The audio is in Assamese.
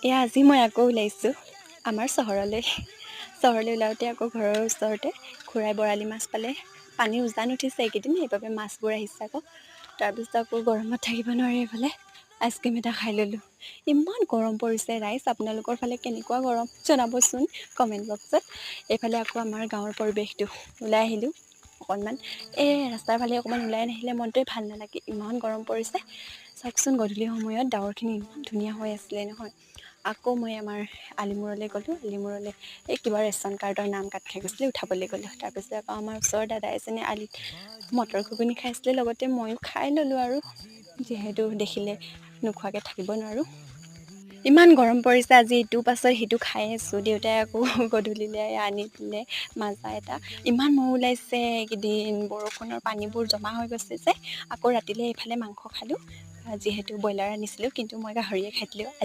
এয়া আজি মই আকৌ ওলাইছোঁ আমাৰ চহৰলৈ ওলাওঁতে আকৌ ঘৰৰ ওচৰতে খুৰাই বৰালি মাছ পালে। পানী উজান উঠিছে এইকেইদিন, সেইবাবে মাছবোৰ আহিছে আকৌ। তাৰপিছত আকৌ গৰমত থাকিব নোৱাৰি এইফালে আইচক্ৰীম এটা খাই ল'লোঁ। ইমান গৰম পৰিছে ৰাইজ, আপোনালোকৰ ফালে কেনেকুৱা গৰম জনাবচোন কমেণ্ট বক্সত। এইফালে আকৌ আমাৰ গাঁৱৰ পৰিৱেশটো ওলাই আহিলোঁ অকণমান। এই ৰাস্তাৰ ফালে অকণমান ওলাই নাহিলে মনটোৱে ভাল নালাগে, ইমান গৰম পৰিছে। চাওকচোন গধূলি সময়ত ডাৱৰখিনি ইমান ধুনীয়া হৈ আছিলে নহয়। আকৌ মই আমাৰ আলিমূৰলৈ গ'লোঁ। আলিমূৰলৈ এই কিবা ৰেচন কাৰ্ডৰ নাম কাট খাই গৈছিলে, উঠাবলৈ গ'লোঁ। তাৰপিছত আকৌ আমাৰ ওচৰৰ দাদা এজনে আলিত মটৰ ঘুগুনি খাইছিলে, লগতে ময়ো খাই ল'লোঁ আৰু যিহেতু দেখিলে নোখোৱাকৈ থাকিব নোৱাৰোঁ। ইমান গৰম পৰিছে আজি, ইটোৰ পাছত সিটো খাই আছোঁ। দেউতাই আকৌ গধূলিলৈ আনি দিলে মাজা এটা। ইমান মহ ওলাইছে এইকেইদিন, বৰষুণৰ পানীবোৰ জমা হৈ গৈছে যে। আকৌ ৰাতিলৈ এইফালে মাংস খালোঁ, যিহেতু ব্ৰইলাৰ আনিছিলোঁ, কিন্তু মই গাহৰিয়ে খাই দিলোঁ।